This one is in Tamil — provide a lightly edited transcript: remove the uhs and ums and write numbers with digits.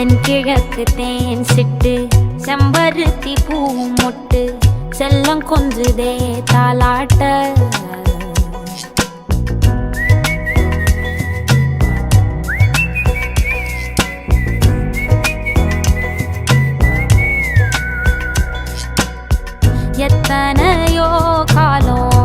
தென்கிழக்கு தேன் சிட்டு செம்பருத்தி பூ மொட்டு செல்லம் கொஞ்சுதே தாலாட்ட. எத்தனையோ காலம்